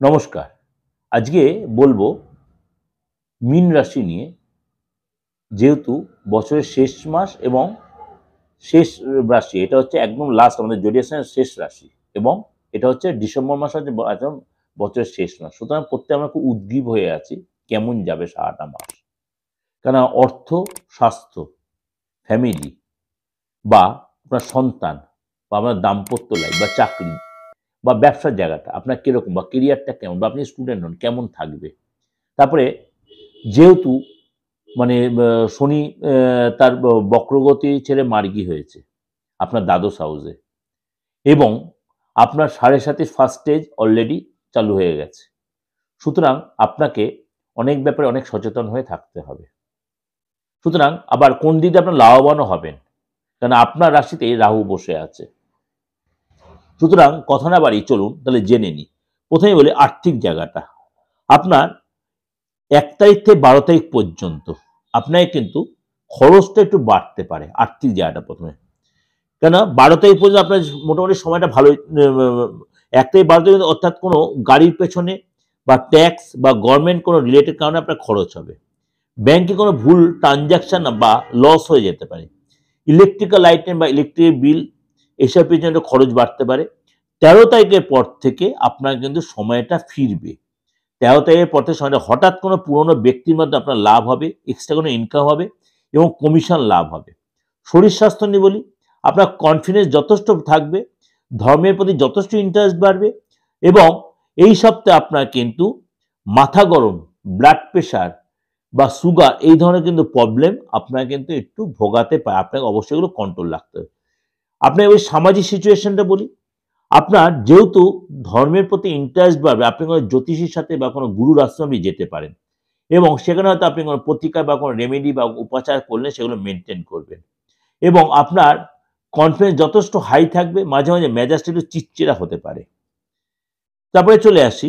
নমস্কার। আজকে বলবো মীন রাশি নিয়ে। যেহেতু বছরের শেষ মাস এবং শেষ রাশি, এটা হচ্ছে একদম লাস্ট আমাদের জোডিয়াক সাইনের শেষ রাশি, এবং এটা হচ্ছে ডিসেম্বর মাস হচ্ছে একদম বছরের শেষ মাস। সুতরাং প্রত্যেকে আমরা খুব উদ্গ্রীব হয়ে আছি কেমন যাবে সারাটা মাস। কেন অর্থ, স্বাস্থ্য, ফ্যামিলি বা আপনার সন্তান বা আপনার দাম্পত্য লাইফ বা চাকরি বা ব্যবসার জায়গাটা আপনার কিরকম, বা কেরিয়ারটা কেমন, বা আপনি স্টুডেন্ট হন কেমন থাকবে। তারপরে যেহেতু মানে শনি তার বক্রগতি ছেড়ে মার্গী হয়েছে আপনার দ্বাদশ হাউসে, এবং আপনার 7.5 ফার্স্ট স্টেজ অলরেডি চালু হয়ে গেছে। সুতরাং আপনাকে অনেক ব্যাপারে অনেক সচেতন হয়ে থাকতে হবে। সুতরাং আবার কোন দিক দিয়ে আপনার লাভবানও হবেন, কারণ আপনার রাশিতে রাহু বসে আছে। সুতরাং কথা না বাড়ি চলুন তাহলে জেনে নিই। প্রথমে বলি আর্থিক জায়গাটা। আপনার 1 তারিখ থেকে 12 তারিখ পর্যন্ত আপনাকে কিন্তু খরচটা একটু বাড়তে পারে আর্থিক জায়গাটা প্রথমে। কেন 12 তারিখ পর্যন্ত আপনার মোটামুটি সময়টা ভালোই, 1 থেকে 12 তারিখ অর্থাৎ কোনো গাড়ির পেছনে বা ট্যাক্স বা গভর্নমেন্ট কোনো রিলেটেড কারণে আপনার খরচ হবে। ব্যাংকে কোনো ভুল ট্রানজাকশন বা লস হয়ে যেতে পারে। ইলেকট্রিক্যাল আইটেম বা ইলেকট্রিক বিল এসব পিছনে খরচ বাড়তে পারে। 13 তারিখের পর থেকে আপনার কিন্তু সময়টা ফিরবে। 13 তারিখের পর থেকে সময়টা হঠাৎ কোনো পুরনো ব্যক্তির মধ্যে আপনার লাভ হবে, এক্সট্রা কোনো ইনকাম হবে এবং কমিশন লাভ হবে। শরীর স্বাস্থ্য নিয়ে বলি, আপনার কনফিডেন্স যথেষ্ট থাকবে, ধর্মের প্রতি যথেষ্ট ইন্টারেস্ট বাড়বে, এবং এই সপ্তাহে আপনার কিন্তু মাথা গরম, ব্লাড প্রেশার বা সুগার এই ধরনের কিন্তু প্রবলেম আপনার কিন্তু একটু ভোগাতে পারে। আপনাকে অবশ্যই এগুলো কন্ট্রোল রাখতে হবে। আপনার ওই সামাজিক সিচুয়েশনটা বলি, আপনার যেহেতু ধর্মের প্রতি ইন্টারেস্ট বাড়বে, আপনি কোনো জ্যোতিষীর সাথে বা কোনো গুরুর আশ্রমে যেতে পারেন, এবং সেখানে হয়তো আপনি কোনো প্রতিকার বা কোনো রেমেডি বা উপাচার করলে সেগুলো মেনটেন করবেন, এবং আপনার কনফিডেন্স যথেষ্ট হাই থাকবে। মাঝে মাঝে মেজাজটা একটু চিড়চিড়া হতে পারে। তারপরে চলে আসি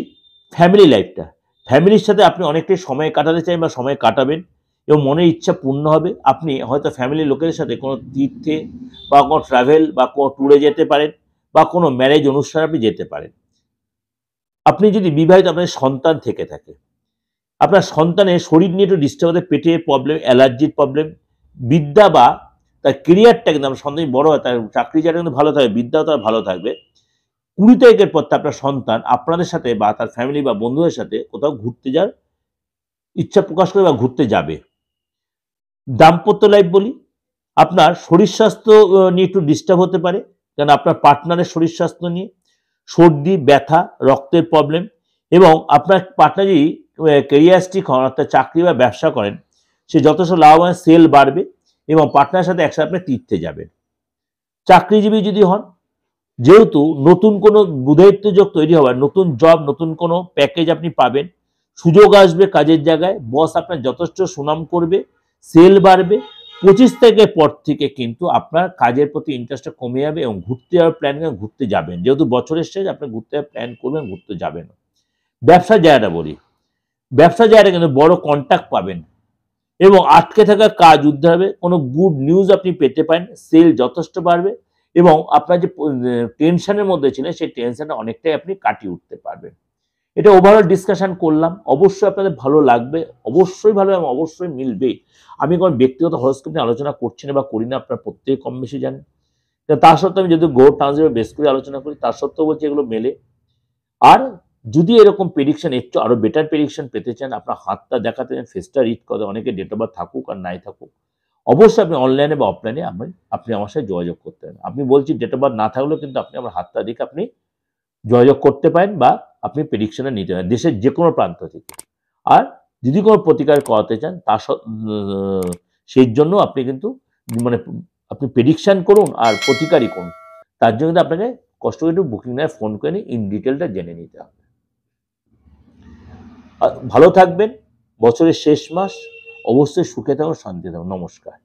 ফ্যামিলি লাইফটা। ফ্যামিলির সাথে আপনি অনেকটাই সময় কাটাতে চান বা সময় কাটাবেন এবং মনের ইচ্ছা পূর্ণ হবে। আপনি হয়তো ফ্যামিলির লোকেদের সাথে কোনো তীর্থে বা কোনো ট্রাভেল বা কোনো ট্যুরে যেতে পারেন, বা কোনো ম্যারেজ অনুষ্ঠানে আপনি যেতে পারেন। আপনি যদি বিবাহিত, আপনার সন্তান থেকে থাকে, আপনার সন্তানের শরীর নিয়ে একটু ডিস্টার্ব হতে, পেটের প্রবলেম, অ্যালার্জির প্রবলেম, বিদ্যা বা তার কেরিয়ারটা কিন্তু আমার সন্তান বড় হয়, তার চাকরি জায়গাটা কিন্তু ভালো থাকবে, বিদ্যাও তার ভালো থাকবে। 20 তারিখের পর আপনার সন্তান আপনাদের সাথে বা তার ফ্যামিলি বা বন্ধুদের সাথে কোথাও ঘুরতে যাওয়ার ইচ্ছা প্রকাশ করে বা ঘুরতে যাবে। দাম্পত্য লাইফ বলি, আপনার শরীর স্বাস্থ্য নিয়ে একটু ডিস্টার্ব হতে পারে, কারণ আপনার পার্টনারের শরীর স্বাস্থ্য নিয়ে সর্দি, ব্যথা, রক্তের প্রবলেম, এবং আপনার পার্টনার যদি ক্যারিয়ারিস্টিক হন, অর্থাৎ চাকরি বা ব্যবসা করেন, সে যথেষ্ট লাভবান, সেল বাড়বে এবং পার্টনারের সাথে একসাথে আপনি তীর্থে যাবেন। চাকরিজীবী যদি হন, যেহেতু নতুন কোনো বুধায়িত্ব যোগ তৈরি হওয়ার, নতুন জব, নতুন কোনো প্যাকেজ আপনি পাবেন, সুযোগ আসবে কাজের জায়গায়, বস আপনার যথেষ্ট সুনাম করবে, সেল বাড়বে। 25 তারিখের পর থেকে কিন্তু আপনার কাজের প্রতি ইন্টারেস্টটা কমে যাবে এবং ঘুরতে যাওয়ার প্ল্যান, ঘুরতে যাবেন, যেহেতু বছরের শেষ আপনি ঘুরতে যাওয়ার প্ল্যান করবেন, ঘুরতে যাবেন। ব্যবসার জায়গাটা বলি, ব্যবসার জায়গাটা কিন্তু বড় কন্ট্যাক্ট পাবেন এবং আটকে থাকা কাজ উদ্ধার হবে, কোনো গুড নিউজ আপনি পেতে পারেন, সেল যথেষ্ট বাড়বে এবং আপনার যে টেনশনের মধ্যে ছিলেন সেই টেনশনটা অনেকটাই আপনি কাটিয়ে উঠতে পারবেন। এটা ওভারঅল ডিসকাশন করলাম, অবশ্যই আপনাদের ভালো লাগবে, অবশ্যই ভালো এবং অবশ্যই মিলবে। আমি কোনো ব্যক্তিগত হরস্কোপ নিয়ে আলোচনা করছি না বা করি না, আপনারা প্রত্যেকে কম বেশি জানেন। তার সত্ত্বেও আমি যদি গ্রহ ট্রানজিট বেস করে আলোচনা করি, তার সত্ত্বেও বলছি এগুলো মেলে। আর যদি এরকম প্রেডিকশন, একটু আরো বেটার প্রেডিকশন পেতে চান, আপনার হাতটা দেখাতে চান, ফেসটা রিড করে, অনেকে ডেট অফ বার্থ থাকুক আর নাই থাকুক, অবশ্যই আপনি অনলাইনে বা অফলাইনে আপনি আমার সাথে যোগাযোগ করতে পারেন। আপনি বলছি ডেট অফ বার্থ না থাকলেও কিন্তু আপনি আমার হাতটা দেখে আপনি যোগাযোগ করতে পারেন বা আপনি প্রেডিকশনে নিতে পারেন দেশের যে কোনো প্রান্ত থেকে। আর যদি কোনো প্রতিকার করাতে চান, সেই জন্য আপনি কিন্তু মানে আপনি প্রেডিকশন করুন আর প্রতিকারই করুন, তার জন্য কিন্তু আপনাকে কষ্ট করে একটু বুকিং নেয়, ফোন করে নিয়ে ইন ডিটেলটা জেনে নিতে হবে। ভালো থাকবেন, বছরের শেষ মাস, অবশ্যই সুখে থাকুন, শান্তি থাকুন। নমস্কার।